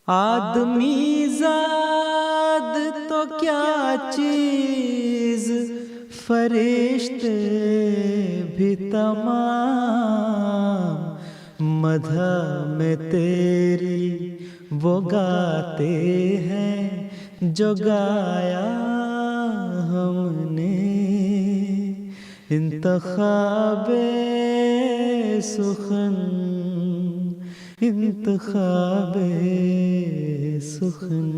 آدمی زاد تو کیا چیز، فرشتے بھی تمام مدح میں تیری وہ گاتے ہیں جو گایا ہم نے۔ انتخاب سخن، انتخاب سخن۔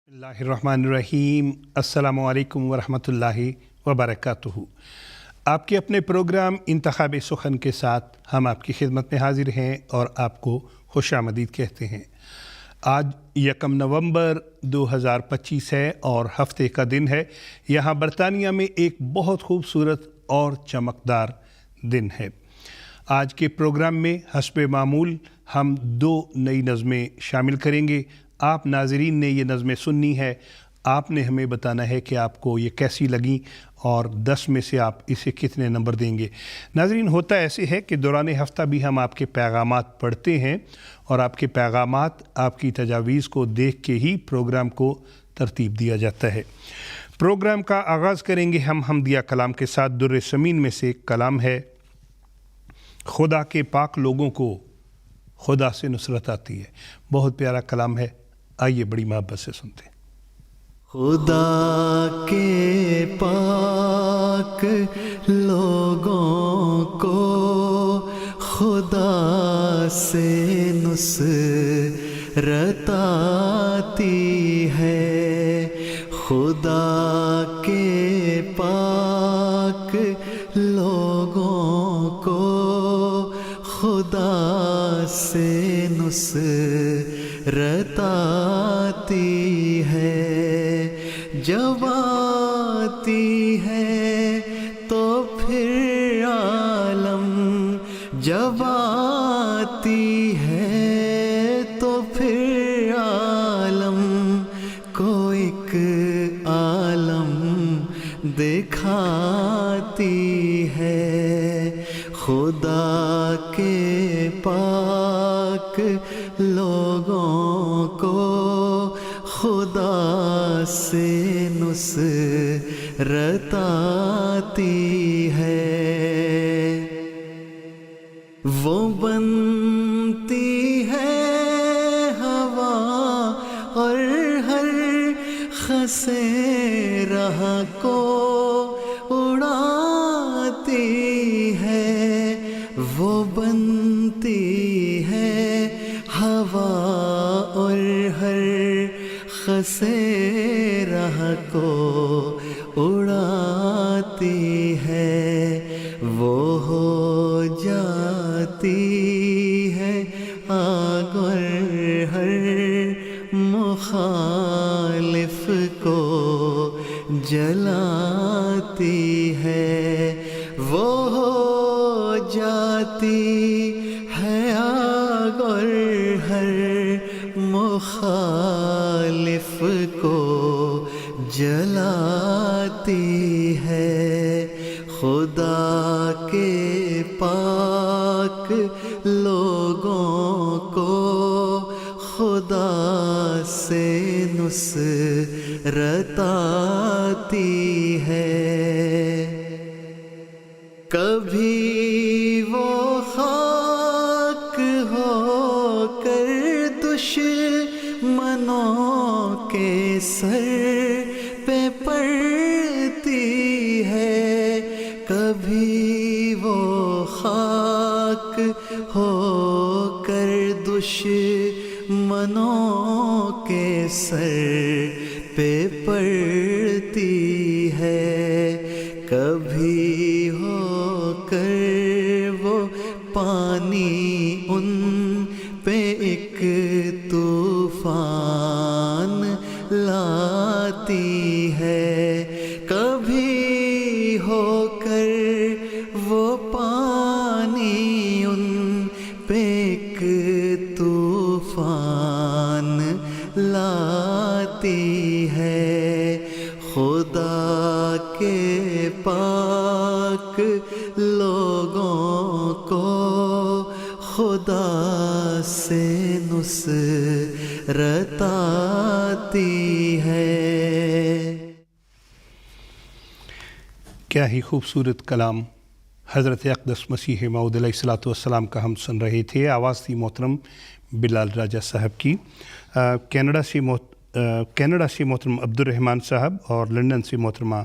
اللہ الرحمن الرحیم۔ السلام علیکم ورحمۃ اللہ وبرکاتہ۔ آپ کے اپنے پروگرام انتخاب سخن کے ساتھ ہم آپ کی خدمت میں حاضر ہیں اور آپ کو خوش آمدید کہتے ہیں۔ آج 1 نومبر 2025 ہے اور ہفتے کا دن ہے۔ یہاں برطانیہ میں ایک بہت خوبصورت اور چمکدار دن ہے۔ آج کے پروگرام میں حسب معمول ہم 2 نئی نظمیں شامل کریں گے۔ آپ ناظرین نے یہ نظمیں سننی ہے، آپ نے ہمیں بتانا ہے کہ آپ کو یہ کیسی لگیں اور 10 میں سے آپ اسے کتنے نمبر دیں گے۔ ناظرین، ہوتا ایسے ہے کہ دوران ہفتہ بھی ہم آپ کے پیغامات پڑھتے ہیں اور آپ کے پیغامات، آپ کی تجاویز کو دیکھ کے ہی پروگرام کو ترتیب دیا جاتا ہے۔ پروگرام کا آغاز کریں گے ہم حمدیہ کلام کے ساتھ۔ در ثمین میں سے ایک کلام ہے، خدا کے پاک لوگوں کو خدا سے نصرت آتی ہے۔ بہت پیارا کلام ہے، آئیے بڑی محبت سے سنتے ہیں۔ خدا کے پاک لوگوں کو خدا سے نصرت آتی ہے۔ خدا کے پاک لوگوں کو خدا سے نصرت آتی ہے۔ جب آتی ہے تو پھر عالم، جب آتی ہے تو پھر عالم کو ایک عالم دکھاتی ہے۔ خدا کے پاک لوگوں کو خدا سے نصرت آتی ہے۔ وہ بنتی ہے ہوا اور ہر خسے راہ کو اڑاتی ہے۔ وہ بنتی ہے ہوا اور ہر خسے راہ کو اڑاتی ہے۔ وہ ہو جاتی ہے آگ اور ہر مخالف کو جلاتی ہے۔ وہ ہو جاتی ہے آگ اور ہر مخالف کو جلاتی ہے۔ خدا کے پاک لوگوں کو خدا سے نصرت آتی ہے۔ کبھی وہ خاک ہو کر دشمنوں کے سر پہ پڑتی ہے۔ کبھی وہ خاک ہو کر دشمنوں کے سر پہ پڑتی ہے۔ کبھی ہو کر وہ پانی ان پہ ایک طوفان لاتی ہے۔ کبھی ہو کر وہ پانی ان پہ ایک طوفان لاتی ہے۔ خدا کے پاک لوگوں کو خدا سے نصرت آتی ہے. کیا ہی خوبصورت کلام حضرت اقدس مسیح موعود علیہ الصلوۃ والسلام کا ہم سن رہے تھے. آواز تھی محترم بلال راجہ صاحب کی. کینیڈا سے محترم عبد الرحمن صاحب اور لنڈن سے محترمہ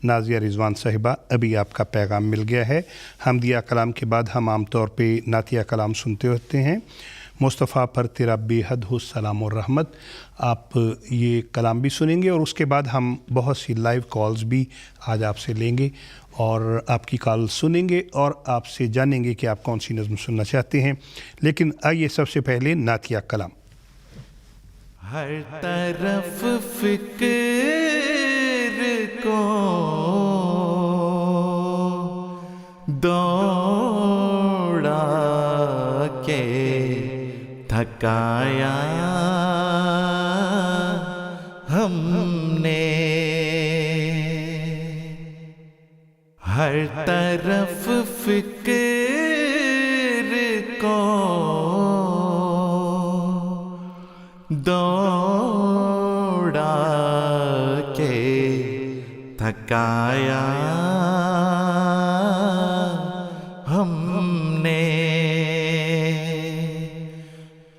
نازیہ رضوان صاحبہ. ابھی آپ کا پیغام مل گیا ہے. حمدیہ کلام کے بعد ہم عام طور پہ نعتیہ کلام سنتے ہوتے ہیں. مصطفیٰ پر تیرا بے حد ہو سلام و رحمت، آپ یہ کلام بھی سنیں گے اور اس کے بعد ہم بہت سی لائیو کالز بھی آج آپ سے لیں گے اور آپ کی کال سنیں گے اور آپ سے جانیں گے کہ آپ کون سی نظم سننا چاہتے ہیں. لیکن آئیے سب سے پہلے نعتیہ کلام. ہر طرف فکر کو دوڑا کے تھکایا ہم نے، ہر طرف فکر کو دوڑا کے تھکایا ہم نے،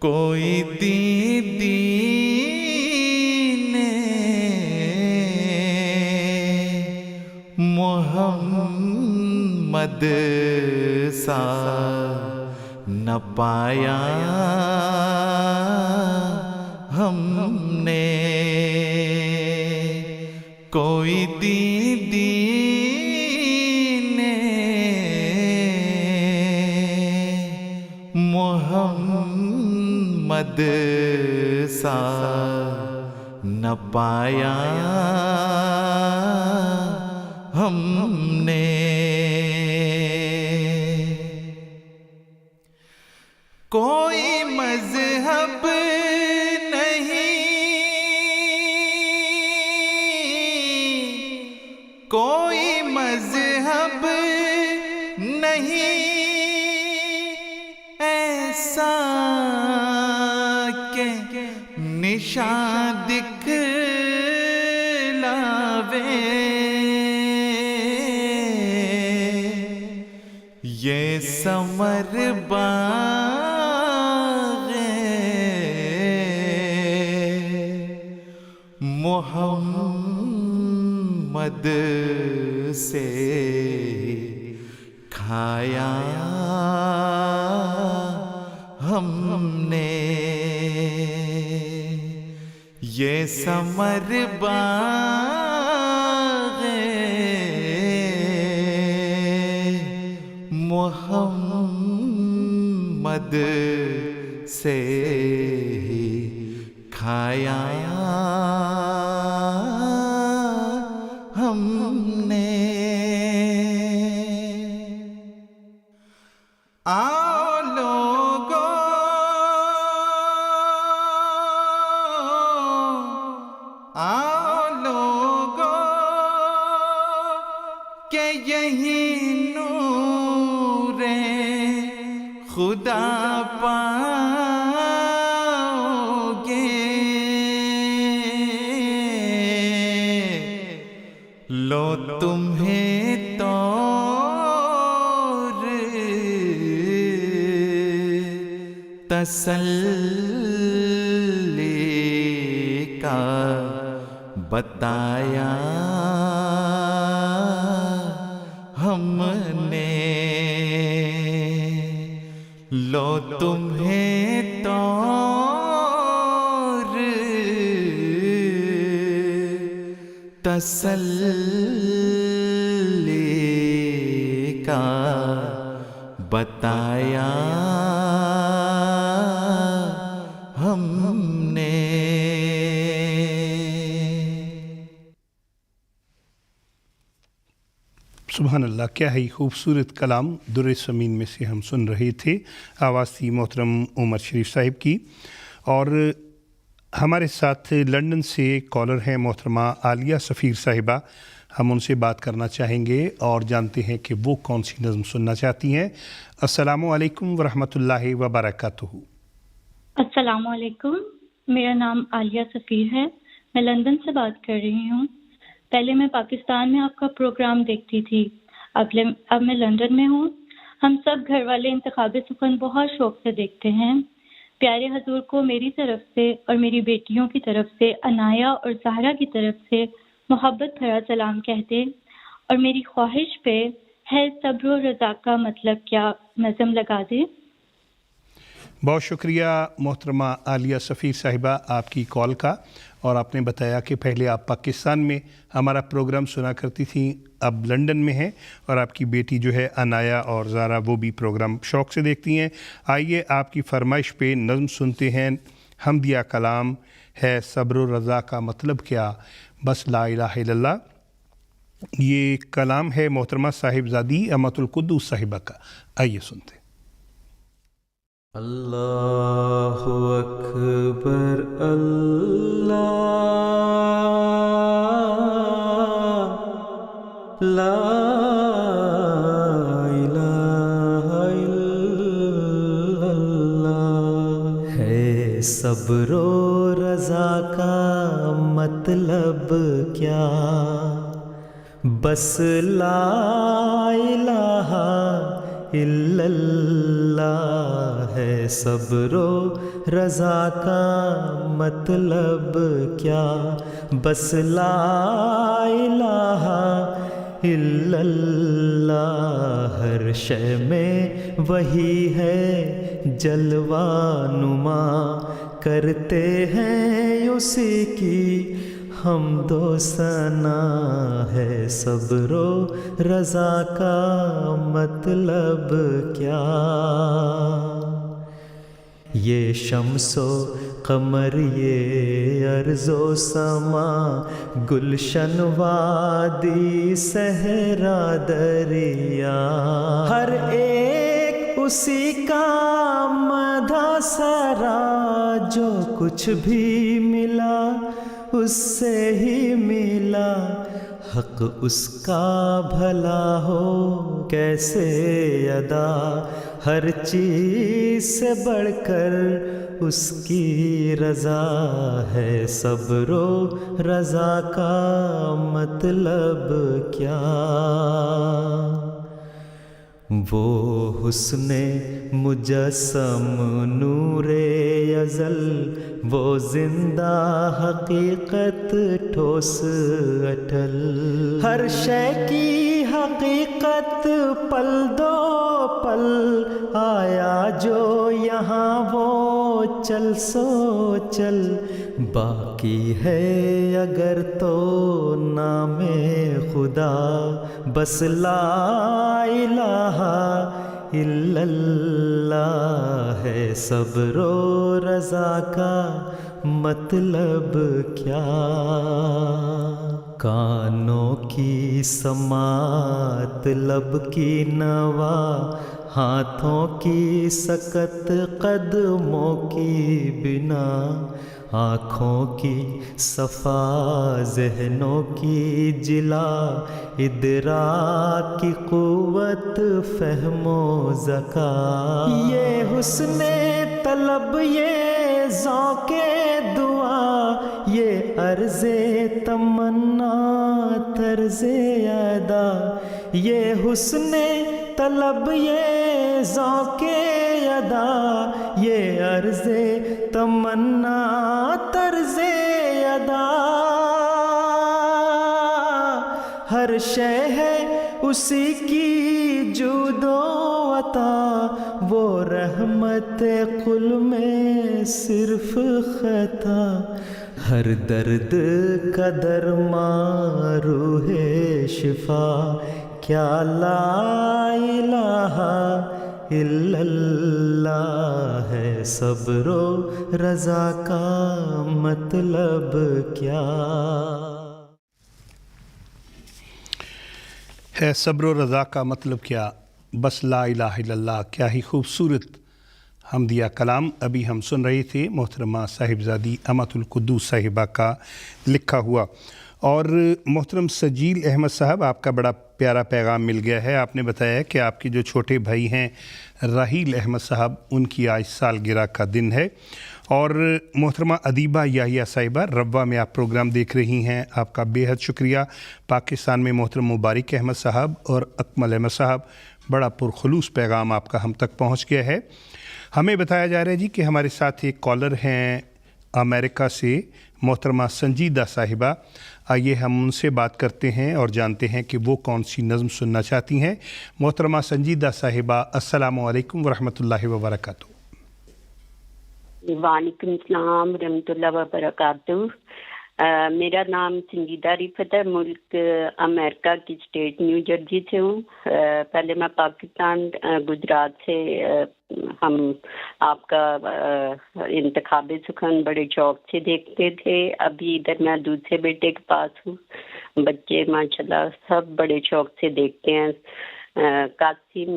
کوئی دین محمد سا نہ پایا ہم نے، کوئی دین محمد سا نہ پایا ہم نے، کوئی مذہب کوئی مذہب نہیں ایسا کہ نشان دکھلاوے، یہ ثمر باغ محمد سے کھایا ہم نے، یہ ثمر باغ محمد سے کھایا ہم نے. آؤ لوگو آؤ لوگو کہ یہی نور خدا پاؤ گے، لو تمہیں طور تسلی کا بتایا ہم نے، لو تمہیں طور تسلی کا بتایا ہم نے. سبحان اللہ، کیا ہی خوبصورت کلام در سمین میں سے ہم سن رہے تھے. آواز تھی محترم عمر شریف صاحب کی. اور ہمارے ساتھ لنڈن سے کالر ہیں محترمہ عالیہ سفیر صاحبہ. ہم ان سے بات کرنا چاہیں گے اور جانتے ہیں کہ وہ کون سی نظم سننا چاہتی ہیں۔ السلام علیکم ورحمۃ اللہ وبرکاتہ۔ السلام علیکم، میرا نام عالیہ سفیر ہے، میں لندن سے بات کر رہی ہوں۔ پہلے میں پاکستان میں آپ کا پروگرام دیکھتی تھی، اب میں لندن میں ہوں۔ ہم سب گھر والے انتخاب سخن بہت شوق سے دیکھتے ہیں۔ پیارے حضور کو میری طرف سے اور میری بیٹیوں کی طرف سے، عنایا اور زہرا کی طرف سے محبت بھرا سلام کہتے، اور میری خواہش پہ ہے صبر و رضا کا مطلب کیا نظم لگا دے۔ بہت شکریہ محترمہ عالیہ سفیر صاحبہ آپ کی کال کا، اور آپ نے بتایا کہ پہلے آپ پاکستان میں ہمارا پروگرام سنا کرتی تھیں، اب لندن میں ہیں، اور آپ کی بیٹی جو ہے عنایا اور زارا وہ بھی پروگرام شوق سے دیکھتی ہیں۔ آئیے آپ کی فرمائش پہ نظم سنتے ہیں۔ حمدیہ کلام ہے صبر و رضا کا مطلب کیا، بس لا الہ الا اللہ۔ یہ کلام ہے محترمہ صاحبزادی امۃ القدوس صاحبہ کا، آئیے سنتے ہیں۔ اللہ اکبر اللہ، لا الہ الا اللہ۔ ہے صبر و رضا کا مطلب کیا، بس لا الہ الا اللہ۔ ہے صبر و رضا کا مطلب کیا، بس لا الہ الا اللہ۔ ہر شے میں وہی ہے جلوہ نما، کرتے ہیں اسی کی حمد و ثنا۔ ہے صبر و رضا کا مطلب کیا، یہ شمس و قمر، یہ ارض و سما، گلشن وادی صحرا دریا، ہر ایک اسی کا مدح سرا۔ جو کچھ بھی ملا اس سے ہی ملا، حق اس کا بھلا ہو کیسے ادا۔ ہر چیز سے بڑھ کر اس کی رضا، ہے صبر و رضا کا مطلب کیا۔ وہ حسن مجسم نور ازل، وہ زندہ حقیقت ٹھوس اٹل، ہر شے کی حقیقت پل دو پل، آیا جو یہاں وہ چل سو چل۔ باقی ہے اگر تو نام خدا، بس لا الہ الا اللہ۔ ہے صبر و رضا کا مطلب کیا، کانوں کی سماعت، لب کی نوا، ہاتھوں کی سکت، قدموں کی بنا، آنکھوں کی صفا، ذہنوں کی جلا، ادراک کی قوت، فہم و ذکا۔ یہ حسن طلب، یہ ذوق دعا، یہ عرض تمنا، طرز ادا۔ یہ حسن طلب، یہ ذوق ادا، یہ عرض تمنا، طرز ادا۔ ہر شے ہے اسی کی جود و عطا، وہ رحمت قل میں صرف خطا۔ ہر درد کا درما، روح شفا، کیا لا الہ الا اللہ۔ ہے صبر و رضا کا مطلب کیا، ہے صبر و رضا کا مطلب کیا، بس لا الہ الا اللہ۔ کیا ہی خوبصورت حمدیہ کلام ابھی ہم سن رہے تھے محترمہ صاحبزادی امۃ القدوس صاحبہ کا لکھا ہوا۔ اور محترم سجیل احمد صاحب، آپ کا بڑا پیارا پیغام مل گیا ہے. آپ نے بتایا کہ آپ کے جو چھوٹے بھائی ہیں راحیل احمد صاحب، ان کی آج سالگرہ کا دن ہے. اور محترمہ ادیبہ یحییٰ صاحبہ، روا میں آپ پروگرام دیکھ رہی ہیں، آپ کا بے حد شکریہ. پاکستان میں محترم مبارک احمد صاحب اور اکمل احمد صاحب، بڑا پرخلوص پیغام آپ کا ہم تک پہنچ گیا ہے. ہمیں بتایا جا رہا ہے جی کہ ہمارے ساتھ ایک کالر ہیں امریکہ سے، محترمہ سنجیدہ صاحبہ. آئیے ہم ان سے بات کرتے ہیں اور جانتے ہیں کہ وہ کون سی نظم سننا چاہتی ہیں. محترمہ سنجیدہ صاحبہ، السلام علیکم ورحمۃ اللہ وبرکاتہ. وعلیکم السلام ورحمۃ اللہ وبرکاتہ. میرا نام سنجیدہ رفت ہے، ملک امریکہ کی اسٹیٹ نیو جرسی سے ہوں. پہلے میں پاکستان گجرات سے ہم آپ کا انتخاب سخن بڑے شوق سے دیکھتے تھے. ابھی ادھر میں دوسرے بیٹے کے پاس ہوں. بچے ماشاءاللہ سب بڑے شوق سے دیکھتے ہیں. قاسم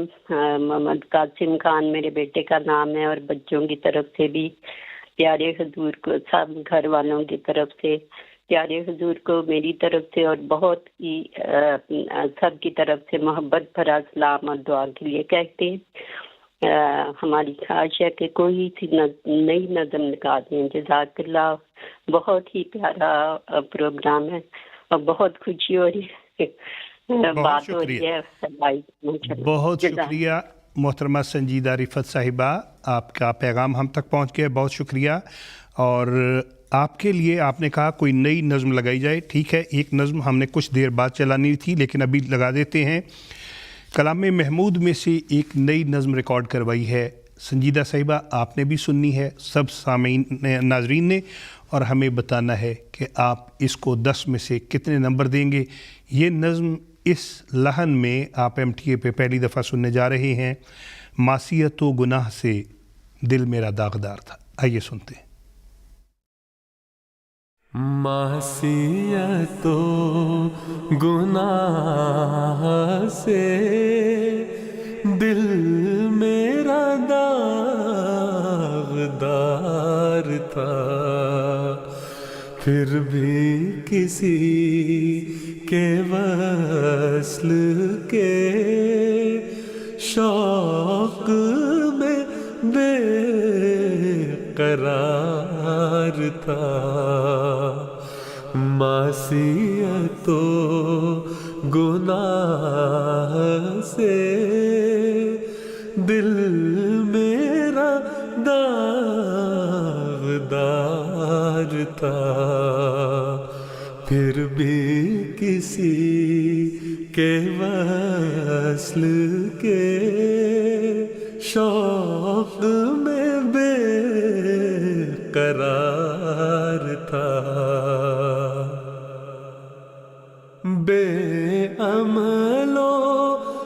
محمد قاسم خان میرے بیٹے کا نام ہے، اور بچوں کی طرف سے بھی پیارے حضور کو، سب گھر والوں کی طرف سے پیارے حضور کو میری طرف سے اور بہت ہی سب کی طرف سے محبت بھرا سلام اور دعا کے لیے کہتے ہیں. ہماری خواہش ہے کہ کوئی سی نئی نظم نکال دیں. جزاک اللہ. بہت ہی پیارا پروگرام ہے اور بہت خوشی ہو رہی ہے، بات ہو رہی ہے. بہت شکریہ محترمہ سنجیدہ رفت صاحبہ، آپ کا پیغام ہم تک پہنچ گیا، بہت شکریہ. اور آپ کے لیے آپ نے کہا کوئی نئی نظم لگائی جائے. ٹھیک ہے، ایک نظم ہم نے کچھ دیر بعد چلانی تھی لیکن ابھی لگا دیتے ہیں. کلام محمود میں سے ایک نئی نظم ریکارڈ کروائی ہے سنجیدہ صاحبہ، آپ نے بھی سننی ہے، سب سامعین ناظرین نے، اور ہمیں بتانا ہے کہ آپ اس کو 10 میں سے کتنے نمبر دیں گے. یہ نظم اس لحن میں آپ ایم ٹی اے پہ پہلی دفعہ سننے جا رہے ہیں. معصیت و گناہ سے دل میرا داغدار تھا. آئیے سنتے ہیں. معصیت و گناہ سے دل میرا داغدار تھا، پھر بھی کسی کے وصل کے شوق میں بے قرار تھا. معصیت و گناہ سے دل میرا داغدار تھا، پھر بھی کسی کے وصل کے شوق میں بے قرار تھا. بے عمل و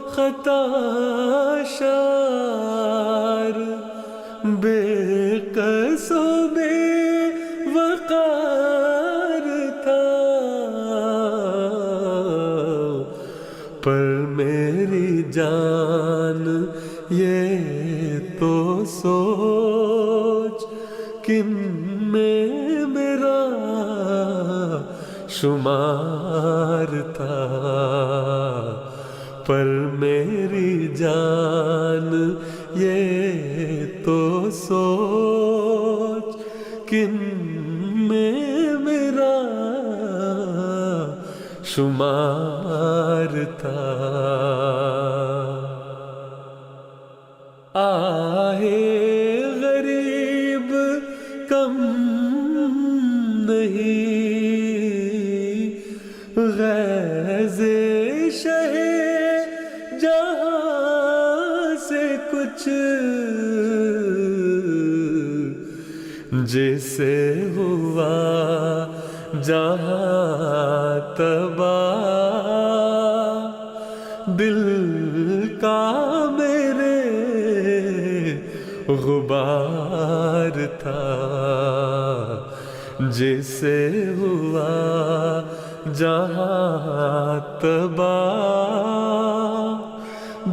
خطا شار، بے قص و بے وقار تھا، پر میری جان یہ تو سوچ کن میں میرا شمار تھا، پر میری جان یہ تو سوچ کن میں میرا شمار تھا. آہے غریب کم نہیں، غیظ شہ جہاں سے کچھ جسے ہوا جہاں تباہ، دل کا میرے غبار تھا، جسے ہوا جہاں تباہ،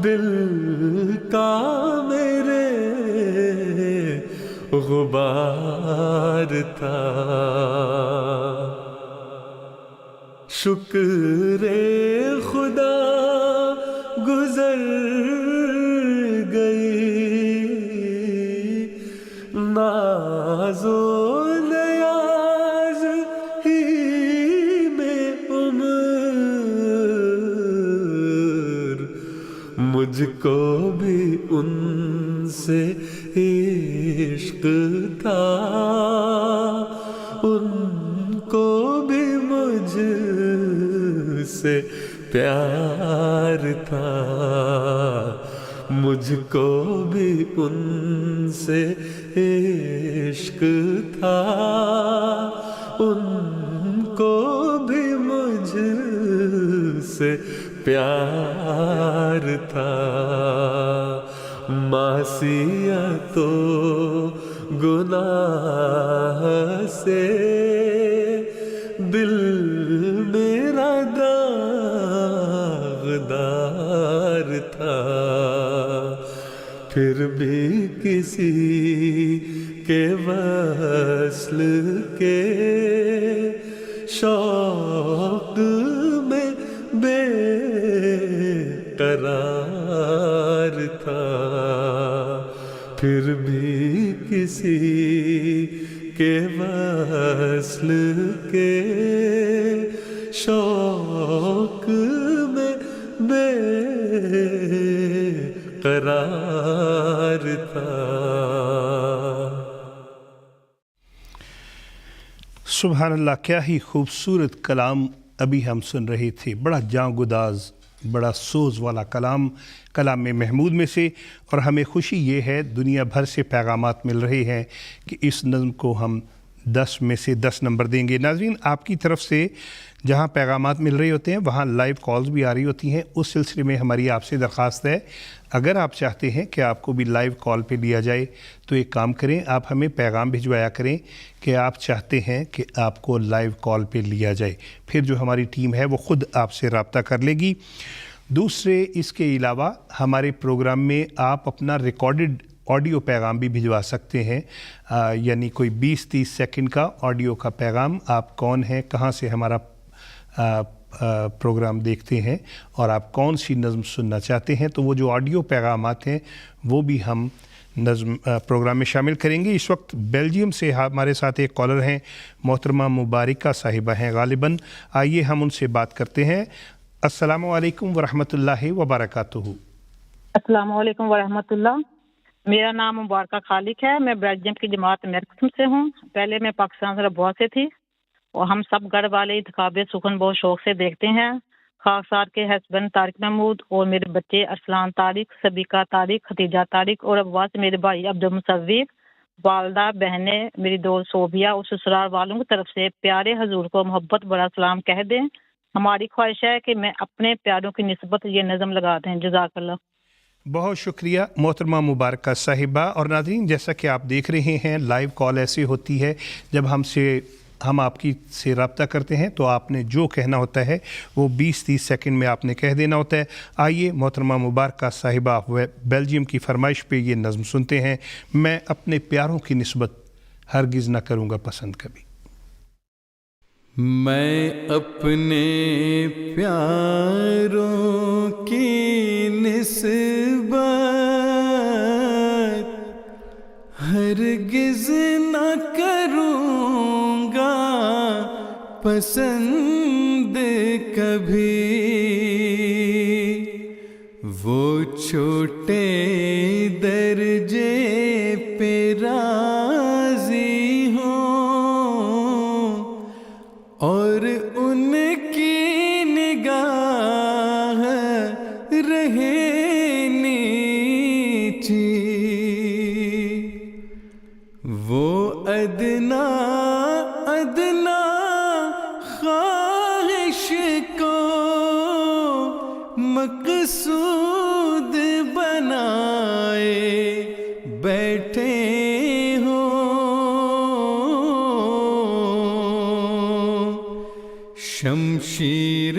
دل کا میرے غبار تھا. شکر خدا گزر گئی، ناز و نیاز ہی میں عمر، مجھ کو بھی ان سے عشق تھا، ان کو بھی مجھ سے پیار تھا، مجھ کو بھی ان سے عشق تھا، ان کو بھی مجھ سے پیار تھا، معصیت و گناہ سے دل میرا داغدار تھا، پھر بھی کسی کے وصل کے شوق میں بے قرار تھا، پھر بھی کسی کے وصل کے شوق میں بے قرار تھا۔ سبحان اللہ، کیا ہی خوبصورت کلام ابھی ہم سن رہے تھے، بڑا جاں گداز، بڑا سوز والا کلام محمود میں سے، اور ہمیں خوشی یہ ہے دنیا بھر سے پیغامات مل رہے ہیں کہ اس نظم کو ہم 10 میں سے 10 نمبر دیں گے۔ ناظرین، آپ کی طرف سے جہاں پیغامات مل رہے ہوتے ہیں وہاں لائیو کالز بھی آ رہی ہوتی ہیں، اس سلسلے میں ہماری آپ سے درخواست ہے اگر آپ چاہتے ہیں کہ آپ کو بھی لائیو کال پہ لیا جائے تو ایک کام کریں، آپ ہمیں پیغام بھجوایا کریں کہ آپ چاہتے ہیں کہ آپ کو لائیو کال پہ لیا جائے، پھر جو ہماری ٹیم ہے وہ خود آپ سے رابطہ کر لے گی۔ دوسرے اس کے علاوہ ہمارے پروگرام میں آپ اپنا ریکارڈڈ آڈیو پیغام بھی بھجوا سکتے ہیں، یعنی کوئی 20-30 سیکنڈ کا آڈیو کا پیغام، آپ کون ہیں، کہاں سے ہمارا پروگرام دیکھتے ہیں اور آپ کون سی نظم سننا چاہتے ہیں، تو وہ جو آڈیو پیغامات ہیں وہ بھی ہم نظم پروگرام میں شامل کریں گے۔ اس وقت بیلجیم سے ہمارے ساتھ ایک کالر ہیں، محترمہ مبارکہ صاحبہ ہیں غالباً، آئیے ہم ان سے بات کرتے ہیں۔ السلام علیکم ورحمۃ اللہ وبرکاتہ۔ السلام علیکم ورحمۃ اللہ، میرا نام مبارکہ خالق ہے، میں بیلجیم کی جماعت میرکتم سے ہوں۔ پہلے میں پاکستان سے بہت سے تھی اور ہم سب گھر والے انتخاب سخن بہت شوق سے دیکھتے ہیں، خاص طور کے ہسبینڈ طارق محمود اور میرے بچے ارسلان طارق، سبیکہ طارق، ختیجہ طارق اور ابوا سے میرے بھائی عبدالمصور، والدہ، بہنیں، میری دوست صوبیہ اور سسرال والوں کی طرف سے پیارے حضور کو محبت بڑا سلام کہہ دیں۔ ہماری خواہش ہے کہ میں اپنے پیاروں کی نسبت یہ نظم لگا دیں۔ جزاک اللہ۔ بہت شکریہ محترمہ مبارکہ صاحبہ۔ اور ناظرین، جیسا کہ آپ دیکھ رہے ہیں لائیو کال ایسے ہوتی ہے جب ہم آپ کی سے رابطہ کرتے ہیں تو آپ نے جو کہنا ہوتا ہے وہ 20-30 سیکنڈ میں آپ نے کہہ دینا ہوتا ہے۔ آئیے محترمہ مبارکہ صاحبہ بیلجیم کی فرمائش پہ یہ نظم سنتے ہیں، میں اپنے پیاروں کی نسبت ہرگز نہ کروں گا پسند کبھی۔ میں اپنے پیاروں کی نسبت ہرگز نہ کروں گا پسند کبھی، وہ چھوٹے درجے پہ راضی ہوں اور ان کی نگاہ رہے نیچی، وہ ادنا ادنا خواہش کو مقصود بنائے بیٹھے شمشیر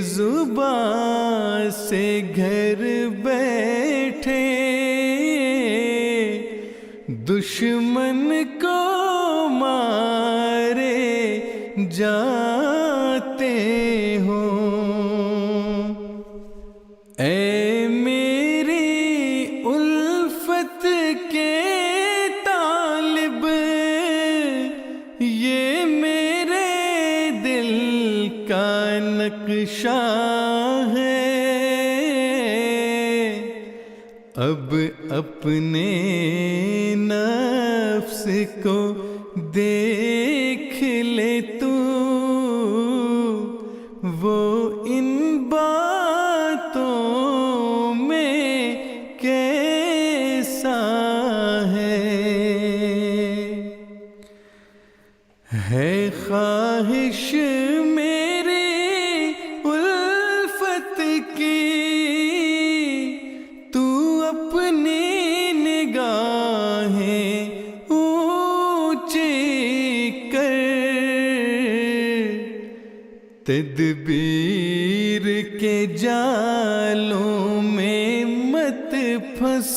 زبان سے گھر بیٹھے دشمن کو مارے جاتے نقشہ ہے، اب اپنے نفس کو دیکھ لے تو، وہ ان باتوں میں کیسا ہے خواہش میری الفت کی، تو اپنی نگاہیں اونچی کر، تدبیر کے جالوں میں مت پھنس،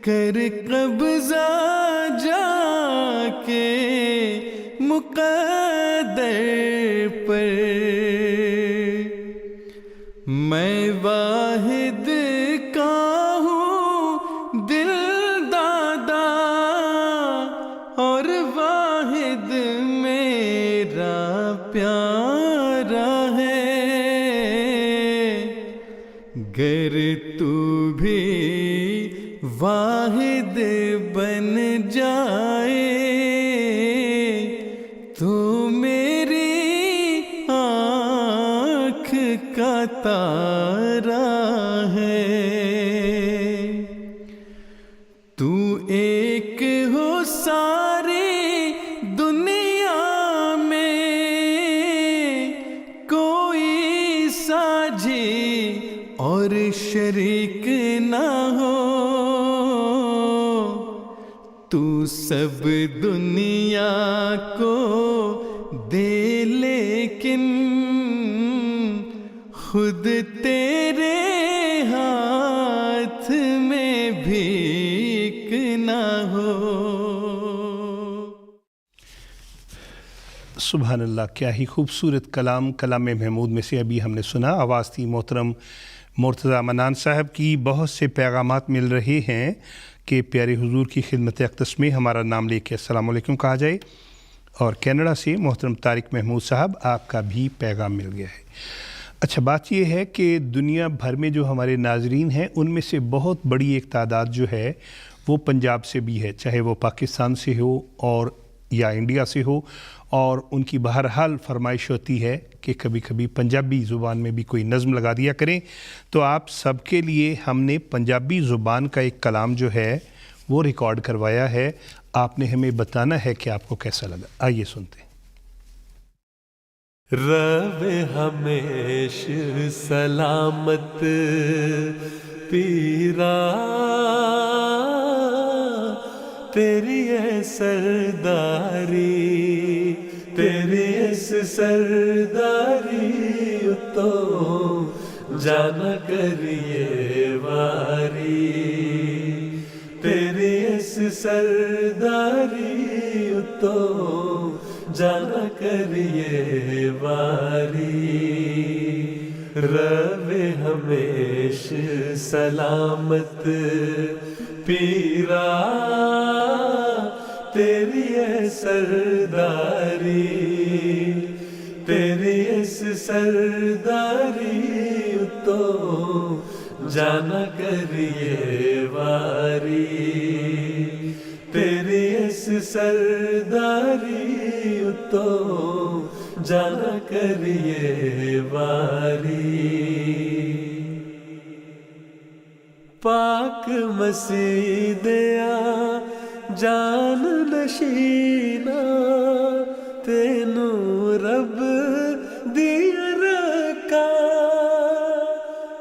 کر قبضہ جا کے مقدر پر، میں واحد کا ہوں دل دادا، اور واحد میرا پیارا ہے، گر تو بھی واحد بن جائے تو میری آنکھ کا تارا ہے، تو ایک ہو ساری دنیا میں، کوئی ساجھی اور شریک نہ ہو، تو سب دنیا کو دے لیکن خود تیرے ہاتھ میں بھیک نہ ہو۔ سبحان اللہ، کیا ہی خوبصورت کلام محمود میں سے ابھی ہم نے سنا۔ آواز تھی محترم مرتضیٰ منان صاحب کی۔ بہت سے پیغامات مل رہے ہیں کہ پیارے حضور کی خدمت اقدس میں ہمارا نام لے کے السلام علیکم کہا جائے، اور کینیڈا سے محترم طارق محمود صاحب آپ کا بھی پیغام مل گیا ہے۔ اچھا، بات یہ ہے کہ دنیا بھر میں جو ہمارے ناظرین ہیں ان میں سے بہت بڑی ایک تعداد جو ہے وہ پنجاب سے بھی ہے، چاہے وہ پاکستان سے ہو اور یا انڈیا سے ہو، اور ان کی بہرحال فرمائش ہوتی ہے کہ کبھی کبھی پنجابی زبان میں بھی کوئی نظم لگا دیا کریں۔ تو آپ سب کے لیے ہم نے پنجابی زبان کا ایک کلام جو ہے وہ ریکارڈ کروایا ہے، آپ نے ہمیں بتانا ہے کہ آپ کو کیسا لگا۔ آئیے سنتے ہیں۔ رب ہمیش سلامت پیرا، تیری ہے سرداری، تیری اس سرداری تو جانا کریے واری، تیری اس سرداری تو جانا کریے واری، رب ہمیش سلامت پیرا، تیری ہے سرداری، تیری اس سرداری تو جانا کریے واری، تیری اس سرداری تو جانا کریے واری، پاک مسیح دیا جان نشینا، تینو رب دیا رکھا،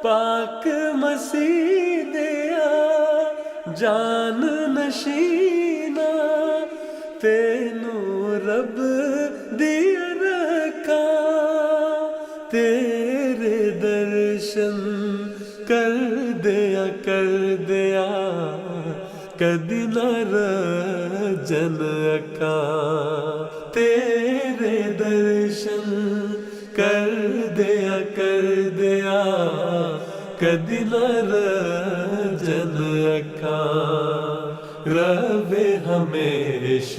پاک مسیح دیا جان نشینا، تینو رب دیا رکھا، تیرے درشن کر دیا کدی نہ رجن اکا، تیرے درشن کر دیا کدی نہ رجن اکا، رب ہمیش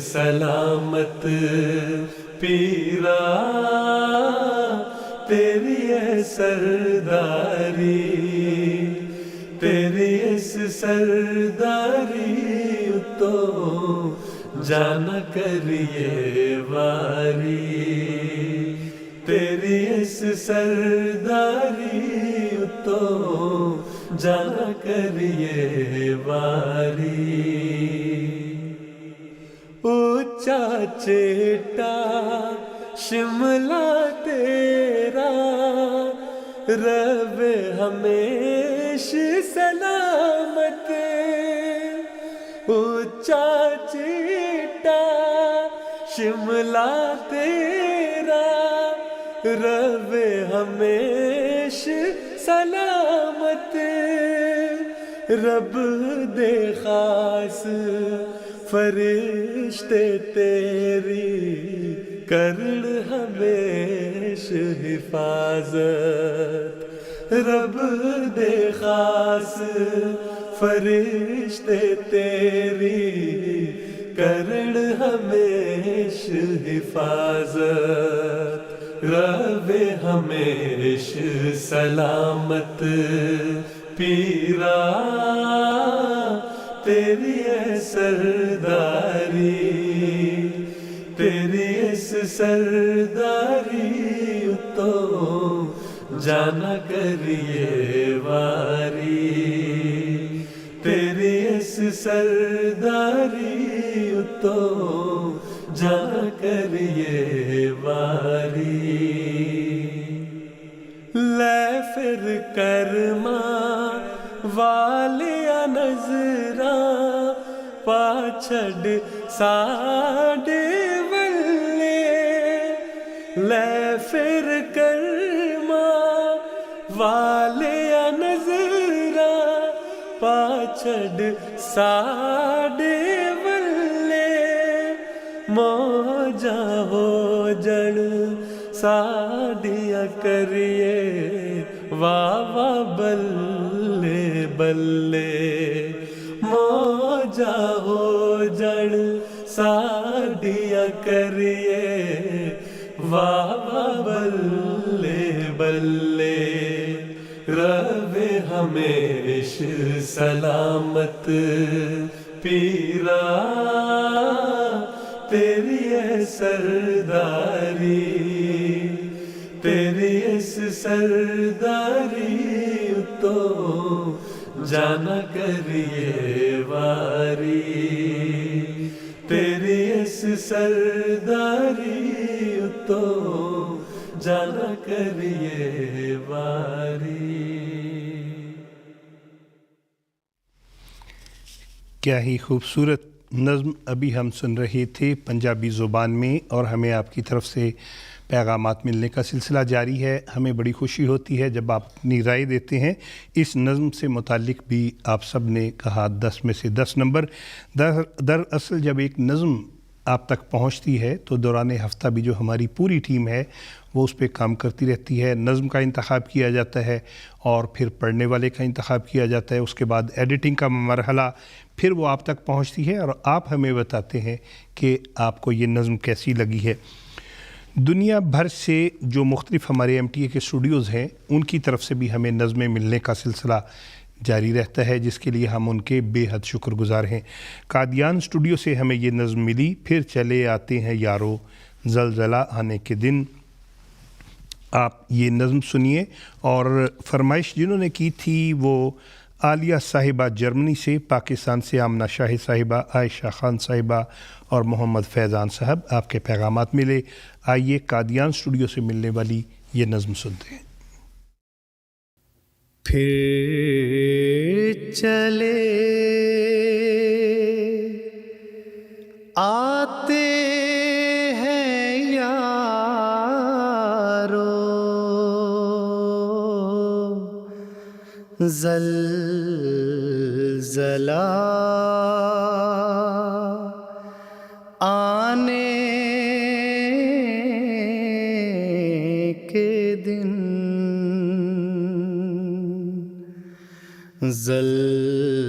سلامت پیرا، ہے سرداری تیری اس سرداری تو جانا کریے واری تیری اس سرداری تو جانا کریے واری اونچا چیٹا شملہ تیرا رب ہمیش سلامت اونچا چیٹا شملہ تیرا رب ہمیش سلامت رب دے خاص فرشتے تیری کرن ہمیش حفاظت رب دے خاص فرشتے تیری کرن ہمیش حفاظت رب ہمیش سلامت پیرا تیری ہے سرداری تیری اس سرداری تو جانا کریے واری تیری اس سرداری تو جانا کریے واری لے پھر کرما والیا نظراں پاچھڑ ساڈے ولے لے پھر کرما والیا نظراں پاچھڑ ساڈے ولے موجا ہو جڑ ساڈیاں کریے واہ واہ بلے بلے موجا ہو جڑ ساڈیاں کریے واہ واہ بلے بلے رہے ہمیش سلامت پیرا تیری ہے سرداری تیری اس سرداری تو جانا کریے واری تیری اس سرداری تو جانا کریے واری کیا ہی خوبصورت نظم ابھی ہم سن رہے تھے پنجابی زبان میں، اور ہمیں آپ کی طرف سے پیغامات ملنے کا سلسلہ جاری ہے۔ ہمیں بڑی خوشی ہوتی ہے جب آپ اپنی رائے دیتے ہیں۔ اس نظم سے متعلق بھی آپ سب نے کہا 10 میں سے 10 نمبر۔ دراصل جب ایک نظم آپ تک پہنچتی ہے تو دوران ہفتہ بھی جو ہماری پوری ٹیم ہے وہ اس پہ کام کرتی رہتی ہے۔ نظم کا انتخاب کیا جاتا ہے اور پھر پڑھنے والے کا انتخاب کیا جاتا ہے، اس کے بعد ایڈیٹنگ کا مرحلہ، پھر وہ آپ تک پہنچتی ہے اور آپ ہمیں بتاتے ہیں کہ آپ کو یہ نظم کیسی لگی ہے۔ دنیا بھر سے جو مختلف ہمارے ایم ٹی اے کے اسٹوڈیوز ہیں ان کی طرف سے بھی ہمیں نظمیں ملنے کا سلسلہ جاری رہتا ہے، جس کے لیے ہم ان کے بے حد شکر گزار ہیں۔ قادیان اسٹوڈیو سے ہمیں یہ نظم ملی، پھر چلے آتے ہیں یارو زلزلہ آنے کے دن۔ آپ یہ نظم سنیے، اور فرمائش جنہوں نے کی تھی وہ عالیہ صاحبہ جرمنی سے، پاکستان سے آمنہ شاہ صاحبہ، عائشہ خان صاحبہ اور محمد فیضان صاحب۔ آپ کے پیغامات ملے، آئیے قادیان اسٹوڈیو سے ملنے والی یہ نظم سنتے ہیں۔ پھر چلے آتے ہیں یارو زلزلہ آنے کے دن، زلزلہ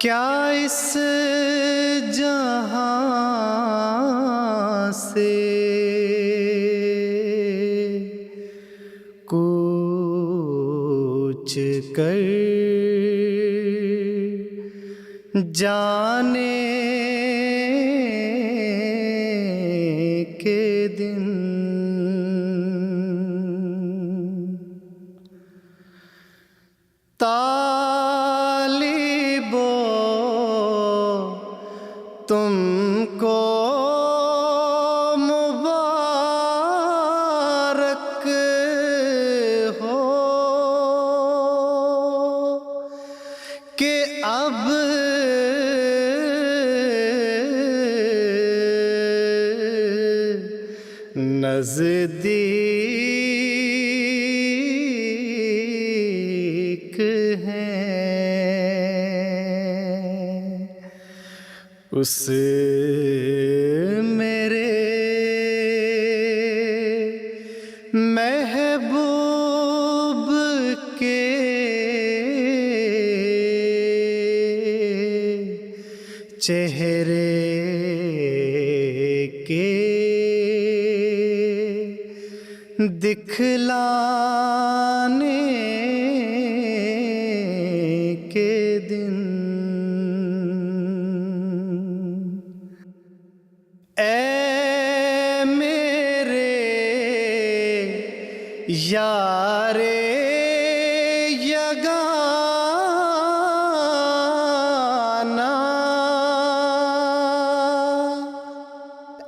کیا اس جہاں سے پوچھ کر جانے کے دن طالبو تم کو مبارک ہو کہ اب نزدیک ہیں اس میرے محبوب کے چہرے کے دکھلانے کے دن اے میرے یار یگانہ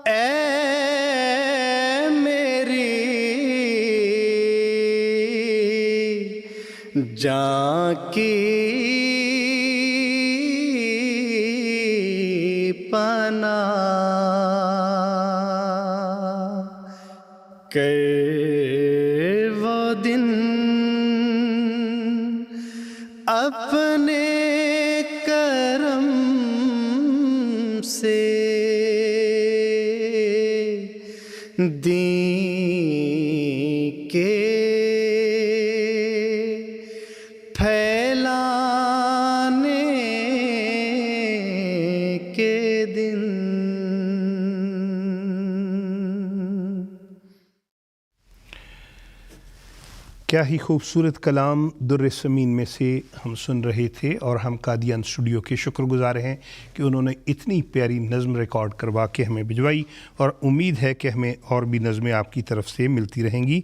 اے جاں کی پناہ کر وہ دن اپنے کرم سے دین کے پھیلانے کے دن کیا ہی خوبصورت کلام در سمین میں سے ہم سن رہے تھے، اور ہم قادیان اسٹوڈیو کے شکر گزار ہیں کہ انہوں نے اتنی پیاری نظم ریکارڈ کروا کے ہمیں بھجوائی، اور امید ہے کہ ہمیں اور بھی نظمیں آپ کی طرف سے ملتی رہیں گی۔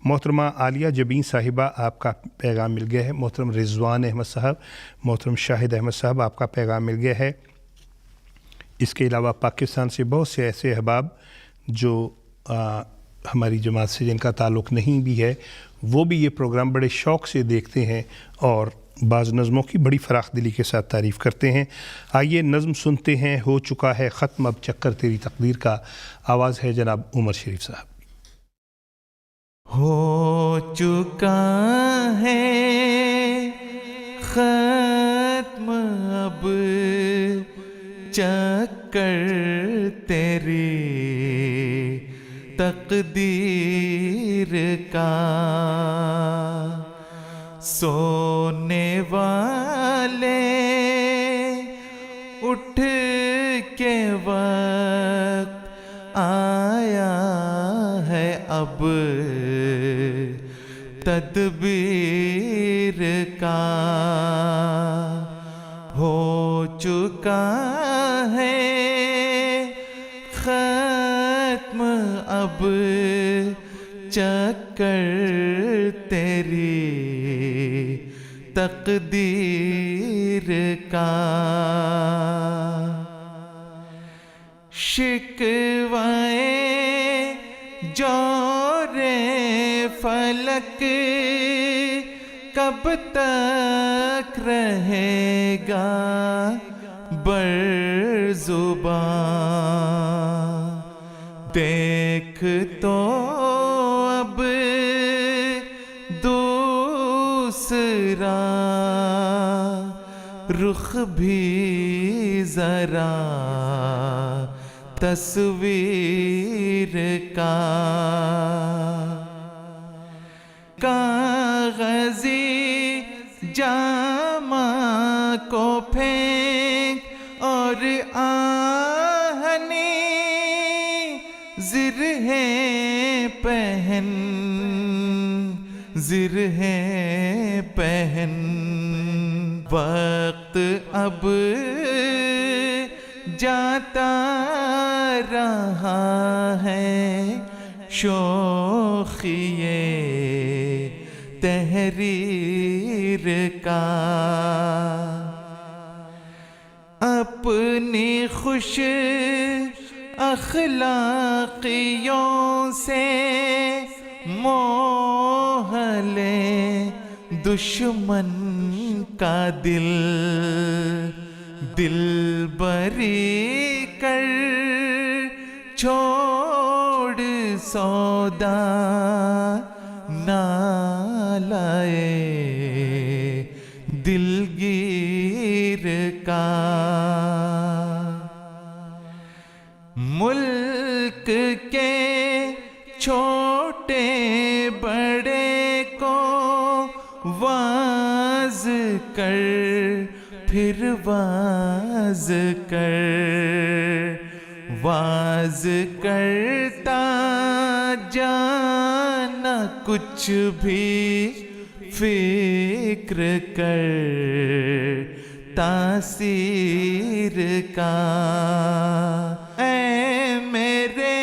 محترمہ عالیہ جبین صاحبہ، آپ کا پیغام مل گیا ہے۔ محترم رضوان احمد صاحب، محترم شاہد احمد صاحب، آپ کا پیغام مل گیا ہے۔ اس کے علاوہ پاکستان سے بہت سے ایسے احباب جو ہماری جماعت سے جن کا تعلق نہیں بھی ہے، وہ بھی یہ پروگرام بڑے شوق سے دیکھتے ہیں اور بعض نظموں کی بڑی فراخ دلی کے ساتھ تعریف کرتے ہیں۔ آئیے نظم سنتے ہیں، ہو چکا ہے ختم اب چکر تیری تقدیر کا۔ آواز ہے جناب عمر شریف صاحب۔ ہو چکا ہے ختم اب چکر تیری تقدیر کا، سونے والے اٹھ کے وقت آیا ہے اب تدبیر کا، ہو چکا ہے ختم اب چکر تیری تقدیر کا، شکوائے جور فلک کب تک رہے گا بر زبان، دیکھ تو اب دوسرا رخ بھی ذرا تصویر کا، کاغذی جامہ کو پھینک اور آہنی زرہیں پہن، زر ہے پہن. وقت اب جاتا رہا ہے شوخیے تحریر کا. اپنی خوش اخلاقیوں سے موہ لے دشمن کا دل بری کر چھوڑ سودا نہ لائے دلگیر کا. ملک کے چھوٹے بڑے کو واز کر پھر واز کر. واز کرتا جانا کچھ بھی فکر کر تاثیر کا. اے میرے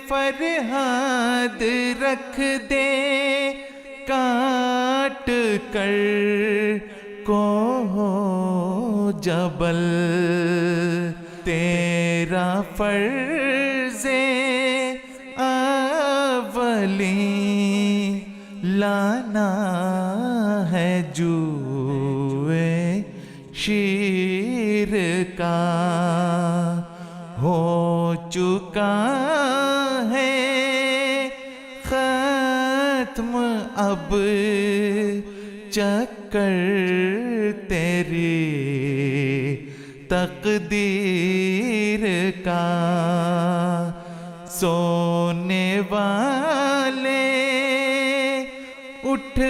فرہاد رکھ دے کاٹ کر کو جبل. تیرا فرض اولی لانا ہے جوئے شیر کا. ہو چکا ہے ختم اب چکر تیری تقدیر کا. سونے والے اٹھ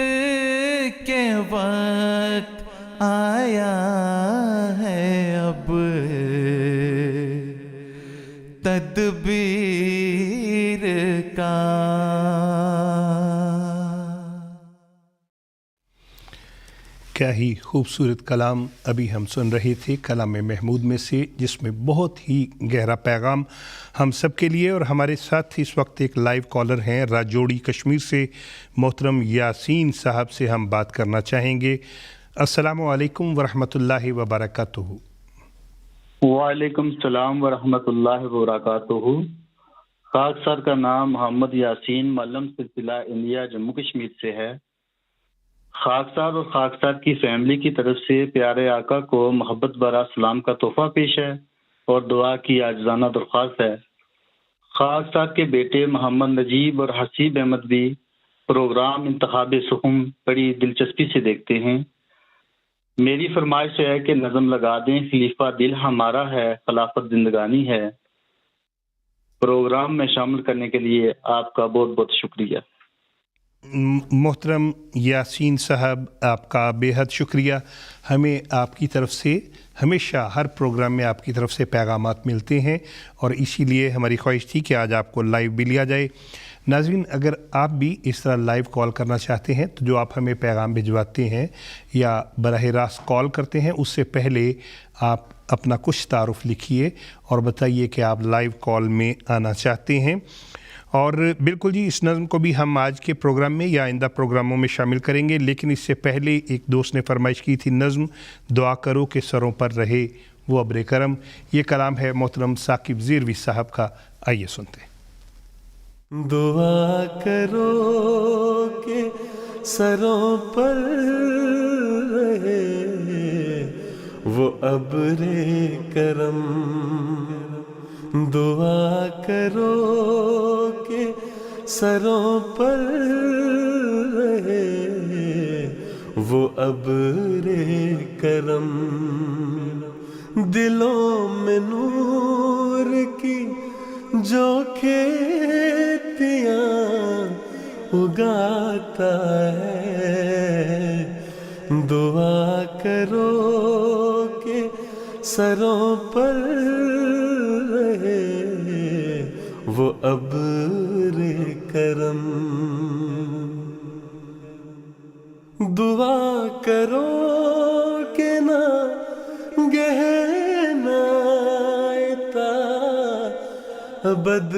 کے وقت آیا ہے اب تدبیر کا. کیا ہی خوبصورت کلام ابھی ہم سن رہے تھے کلام محمود میں سے، جس میں بہت ہی گہرا پیغام ہم سب کے لیے. اور ہمارے ساتھ اس وقت ایک لائیو کالر ہیں راجوڑی کشمیر سے، محترم یاسین صاحب سے ہم بات کرنا چاہیں گے. السلام علیکم ورحمۃ اللہ وبرکاتہ. وعلیکم السلام ورحمۃ اللہ وبرکاتہ. خاکسار کا نام محمد یاسین معلم سلسلہ انڈیا جموں کشمیر سے ہے. خاکسار اور خاکسار کی فیملی کی طرف سے پیارے آقا کو محبت برا سلام کا تحفہ پیش ہے اور دعا کی عاجزانہ درخواست ہے. خاکسار کے بیٹے محمد نجیب اور حسیب احمد بھی پروگرام انتخاب سخن بڑی دلچسپی سے دیکھتے ہیں. میری فرمائش ہے کہ نظم لگا دیں خلیفہ دل ہمارا ہے خلافت زندگانی ہے. پروگرام میں شامل کرنے کے لیے آپ کا بہت بہت شکریہ. محترم یاسین صاحب، آپ کا بے حد شکریہ. ہمیں آپ کی طرف سے ہمیشہ ہر پروگرام میں آپ کی طرف سے پیغامات ملتے ہیں اور اسی لیے ہماری خواہش تھی کہ آج آپ کو لائیو بھی لیا جائے. ناظرین، اگر آپ بھی اس طرح لائیو کال کرنا چاہتے ہیں تو جو آپ ہمیں پیغام بھجواتے ہیں یا براہ راست کال کرتے ہیں، اس سے پہلے آپ اپنا کچھ تعارف لکھیے اور بتائیے کہ آپ لائیو کال میں آنا چاہتے ہیں. اور بالکل جی، اس نظم کو بھی ہم آج کے پروگرام میں یا آئندہ پروگراموں میں شامل کریں گے، لیکن اس سے پہلے ایک دوست نے فرمائش کی تھی نظم دعا کرو کہ سروں پر رہے وہ ابر کرم. یہ کلام ہے محترم ثاقب زیروی صاحب کا. آئیے سنتے ہیں. دعا کرو کہ سروں پر رہے وہ ابر کرم. دعا کرو کہ سروں پر رہے وہ ابر کرم. دلوں میں نور کی جو کھیتیاں اگاتا ہے، دعا کرو کہ سروں پر رہے وہ ابر کرم. دعا کرو کہ نہ گہنا ابد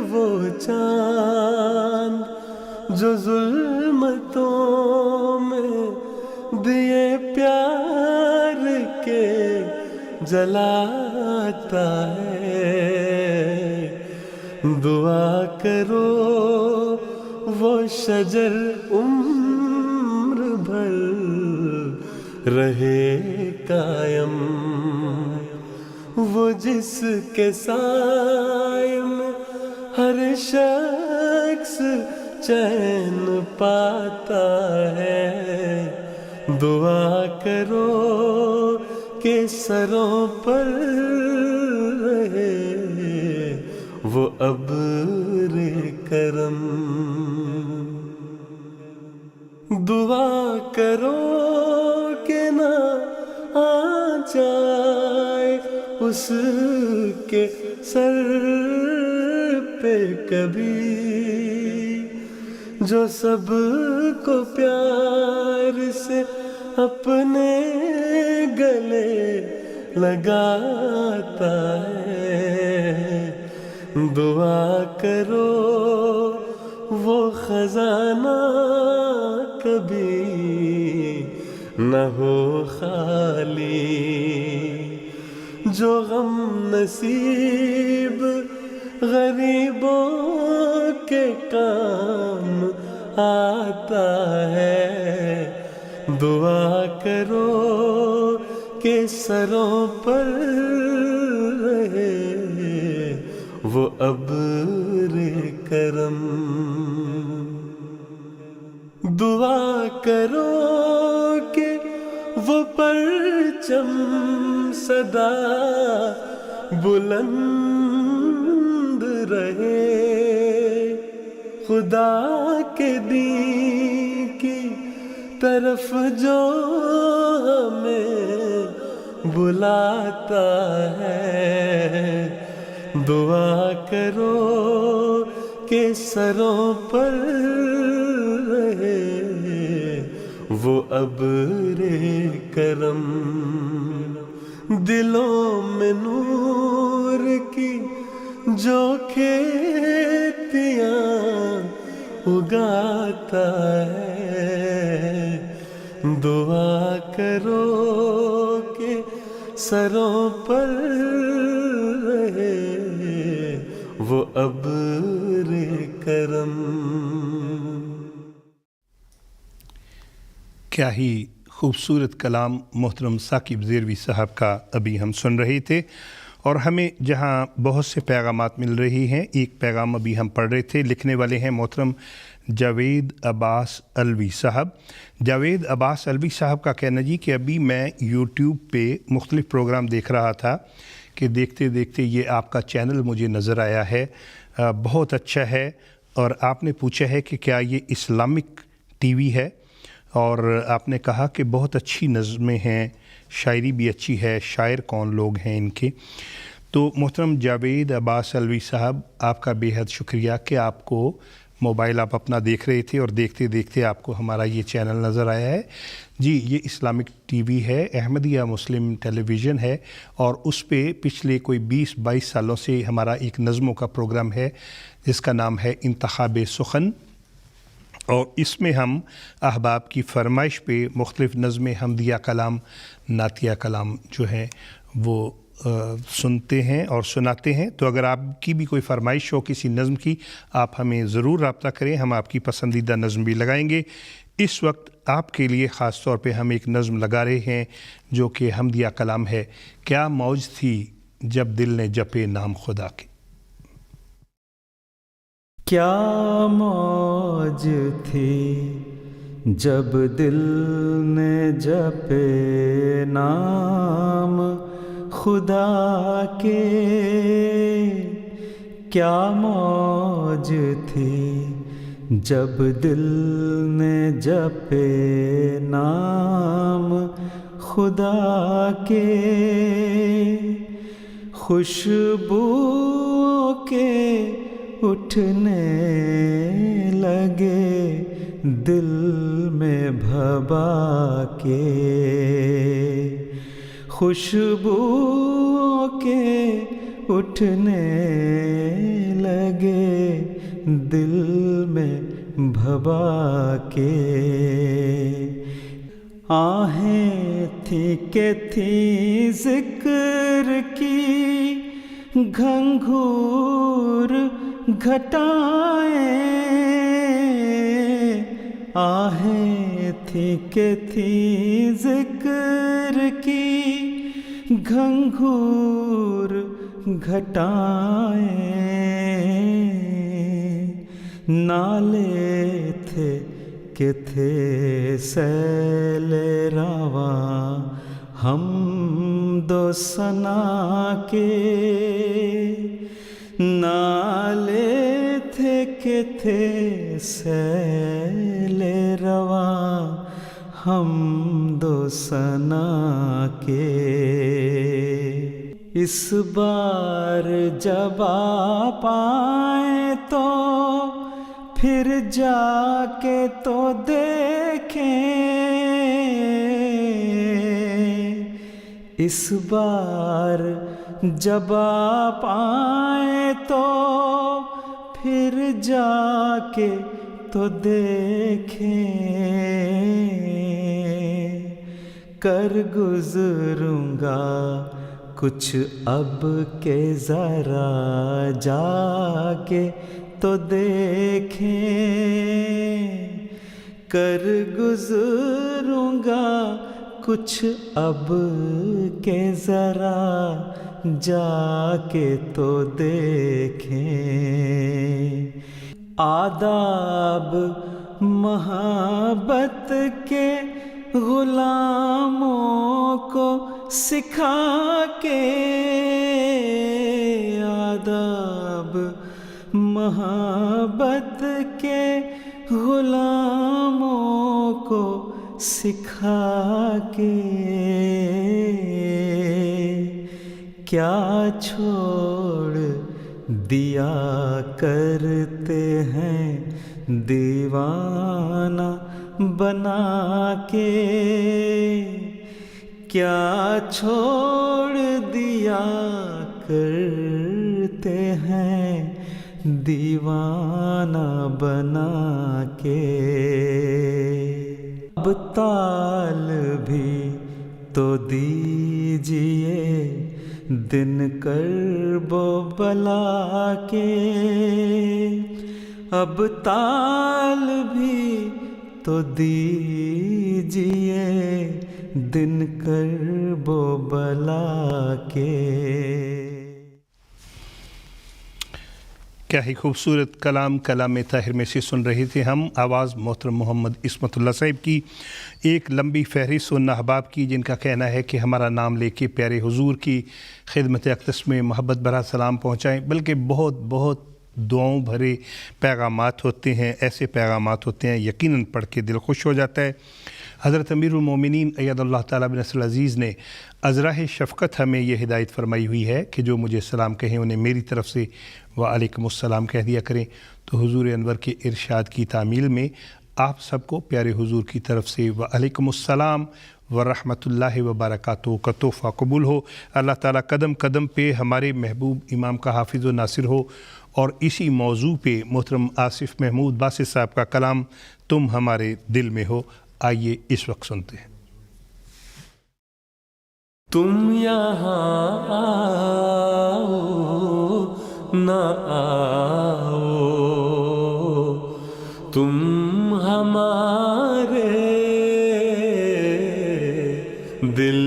وہ چاند جو ظلمتوں میں دیے پیار کے جلاتا ہے. دعا کرو وہ شجر عمر بھر رہے قائم، وہ جس کے سائے میں ہر شخص چین پاتا ہے. دعا کرو کہ سروں پر رہے وہ ابر کرم. دعا کرو کہ نہ آ جائے اس کے سر پہ کبھی جو سب کو پیار سے اپنے گلے لگاتا ہے. دعا کرو وہ خزانہ کبھی نہ ہو خالی جو غم نصیب غریبوں کے کام آتا ہے. دعا کرو کہ سروں پر رہے وہ ابر کرم. دعا کرو کہ وہ پرچم سدا بلند رہے خدا کے دین کی طرف جو ہمیں بلاتا ہے. دعا کرو کہ سروں پر رہے وہ ابر کرم. دلوں میں نور کی جو کھیتیاں اگاتا ہے. دعا کرو کہ سروں پر رہے وہ ابر کرم. کیا ہی خوبصورت کلام محترم ثاقب زیروی صاحب کا ابھی ہم سن رہے تھے، اور ہمیں جہاں بہت سے پیغامات مل رہی ہیں، ایک پیغام ابھی ہم پڑھ رہے تھے. لکھنے والے ہیں محترم جاوید عباس الوی صاحب. جاوید عباس الوی صاحب کا کہنا جی کہ ابھی میں یوٹیوب پہ مختلف پروگرام دیکھ رہا تھا کہ دیکھتے دیکھتے یہ آپ کا چینل مجھے نظر آیا ہے، بہت اچھا ہے، اور آپ نے پوچھا ہے کہ کیا یہ اسلامک ٹی وی ہے، اور آپ نے کہا کہ بہت اچھی نظمیں ہیں، شاعری بھی اچھی ہے، شاعر کون لوگ ہیں ان کے. تو محترم جاوید عباس الوی صاحب، آپ کا بے حد شکریہ کہ آپ کو موبائل آپ اپنا دیکھ رہے تھے اور دیکھتے دیکھتے آپ کو ہمارا یہ چینل نظر آیا ہے. جی یہ اسلامک ٹی وی ہے، احمدیہ مسلم ٹیلی ویژن ہے، اور اس پہ پچھلے کوئی 20-22 سالوں سے ہمارا ایک نظموں کا پروگرام ہے جس کا نام ہے انتخاب سخن، اور اس میں ہم احباب کی فرمائش پہ مختلف نظمیں، حمدیہ کلام، نعتیہ کلام جو ہیں وہ سنتے ہیں اور سناتے ہیں. تو اگر آپ کی بھی کوئی فرمائش ہو کسی نظم کی، آپ ہمیں ضرور رابطہ کریں، ہم آپ کی پسندیدہ نظم بھی لگائیں گے. اس وقت آپ کے لیے خاص طور پہ ہم ایک نظم لگا رہے ہیں جو کہ حمدیہ کلام ہے. کیا موج تھی جب دل نے جپے نام خدا کے. کیا موج تھی جب دل نے جپے نام خدا کے، کیا موج تھی جب دل نے جپے نام خدا کے. خوشبو کے اٹھنے لگے دل میں بھبا کے، خوشبو کے اٹھنے لگے دل میں بھبا کے، آہیں تھی کہ تھی ذکر کی گھنگھور گھٹائیں، آہیں تھی کہ تھی ذکر کی گھنگھور گھٹائیں، نالے تھے کہ تھے سیل رواں حمد و ثنا کے، نالے تھے کہ تھے سیل رواں حمد و ثنا کے، اس بار جب آ پائیں تو پھر جا کے تو دیکھیں، اس بار جب آ پائیں تو پھر جا کے تو دیکھیں، کر گزروں گا کچھ اب کے ذرا جا کے تو دیکھیں، کر گزروں گا کچھ اب کے ذرا جا کے تو دیکھیں، آداب محبت کے غلاموں کو سکھا کے، آداب محبت کے غلاموں کو سکھا کے، کیا چھوڑ دیا کرتے ہیں دیوانہ بنا کے، کیا چھوڑ دیا کرتے ہیں دیوانہ بنا کے، اب تال بھی تو دیجئے دن کرب و بلا کے، اب تال بھی تو دیجئے دن کرب و بلا کے۔ کیا ہی خوبصورت کلام طاہر میں سے سن رہے تھے ہم، آواز محترم محمد عصمت اللہ صاحب کی، ایک لمبی فہرست ان احباب کی جن کا کہنا ہے کہ ہمارا نام لے کے پیارے حضور کی خدمت اقدس میں محبت بھرا سلام پہنچائیں، بلکہ بہت بہت دعاؤں بھرے پیغامات ہوتے ہیں، ایسے پیغامات ہوتے ہیں یقیناً پڑھ کے دل خوش ہو جاتا ہے۔ حضرت امیر المومنین اید اللہ تعالیٰ بنصر العزیز نے ازراہ شفقت ہمیں یہ ہدایت فرمائی ہوئی ہے کہ جو مجھے سلام کہیں انہیں میری طرف سے وعلیکم السلام کہہ دیا کریں، تو حضور انور کے ارشاد کی تعمیل میں آپ سب کو پیارے حضور کی طرف سے وعلیکم السلام ورحمۃ اللہ وبرکاتہ کا تحفہ قبول ہو۔ اللہ تعالیٰ قدم قدم پہ ہمارے محبوب امام کا حافظ و ناصر ہو، اور اسی موضوع پہ محترم آصف محمود باسط صاحب کا کلام تم ہمارے دل میں ہو، آئیے اس وقت سنتے ہیں۔ تم یہاں آؤ نہ آؤ، تم ہمارے دل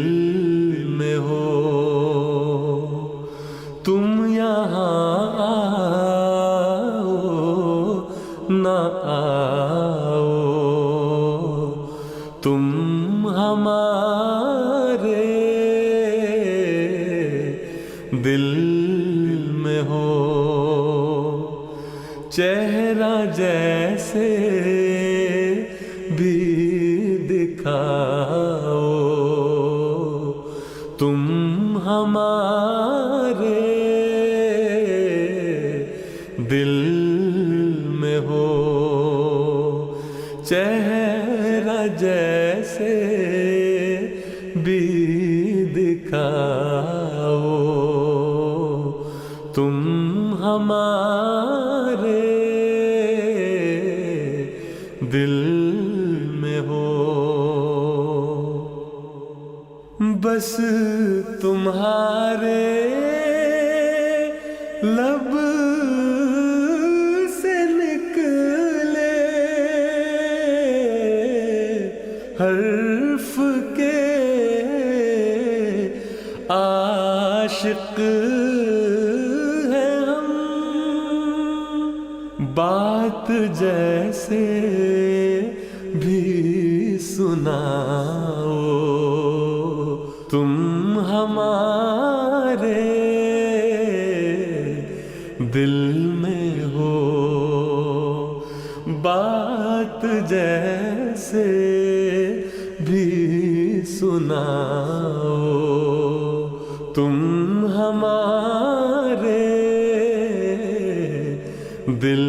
میں ہو، تم یہاں آؤ نہ آؤ، تم ہمارے دل میں ہو، چہرہ جیسے بھی دکھاؤ، تم ہمارے دل میں ہو، چہرہ جیسے بھی دکھاؤ تم ہمارے دل میں ہو، بس تمہارے لب سے نکلے حرف کے عاشق ہیں ہم، بات جیسے بھی سناؤ تم ہمارے دل میں ہو، بات جیسے بھی سناؤ تم ہمارے دل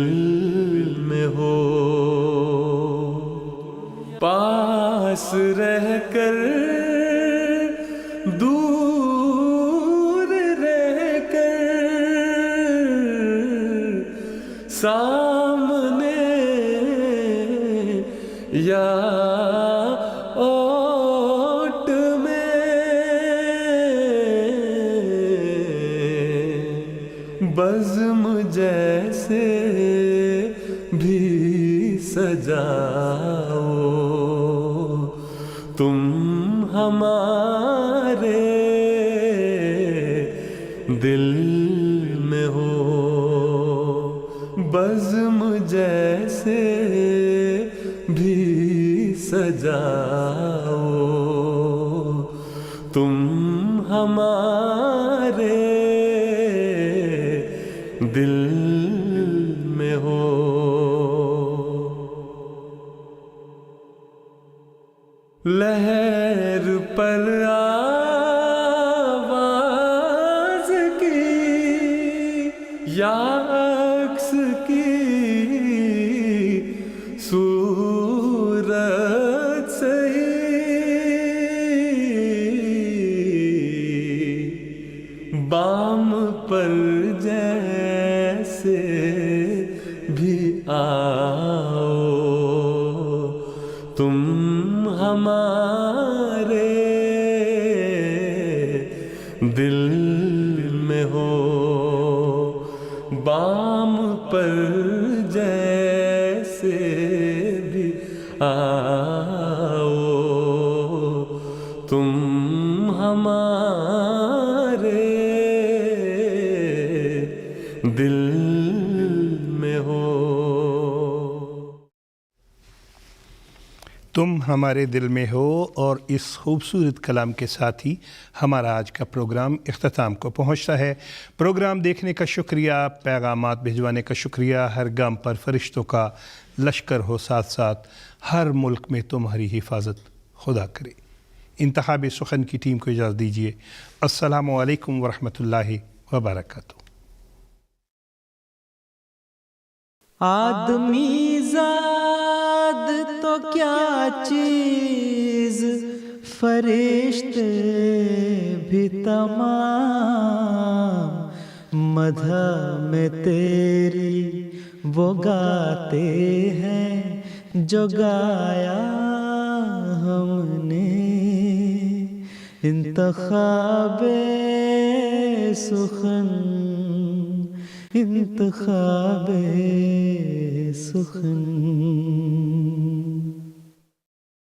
میں ہو، پاس رہ کر دور رہ کر سامنے یا اوٹ میں بزم جیسے بھی سجاؤ تم ہمارے دل میں ہو، بزم جیسے بھی سجاؤ تم ہمارے دل میں ہو۔ لہر پر آواز کی یا عکس کی صورت صحیح، بام پر جیسے بھی آؤ تم ہمارے دل میں ہو، بام پر جیسے بھی آؤ تم ہمارے دل میں ہو۔ تم ہمارے دل میں ہو، اور اس خوبصورت کلام کے ساتھ ہی ہمارا آج کا پروگرام اختتام کو پہنچتا ہے۔ پروگرام دیکھنے کا شکریہ، پیغامات بھجوانے کا شکریہ۔ ہر گام پر فرشتوں کا لشکر ہو ساتھ ساتھ، ہر ملک میں تمہاری حفاظت خدا کرے۔ انتخاب سخن کی ٹیم کو اجازت دیجیے۔ السلام علیکم ورحمۃ اللہ وبرکاتہ۔ آدمی زاد تو کیا چیز، فرشتے بھی تمام مدح میں تیری وہ گاتے ہیں جو گایا ہم نے۔ انتخاب سخن، انتخاب سخن۔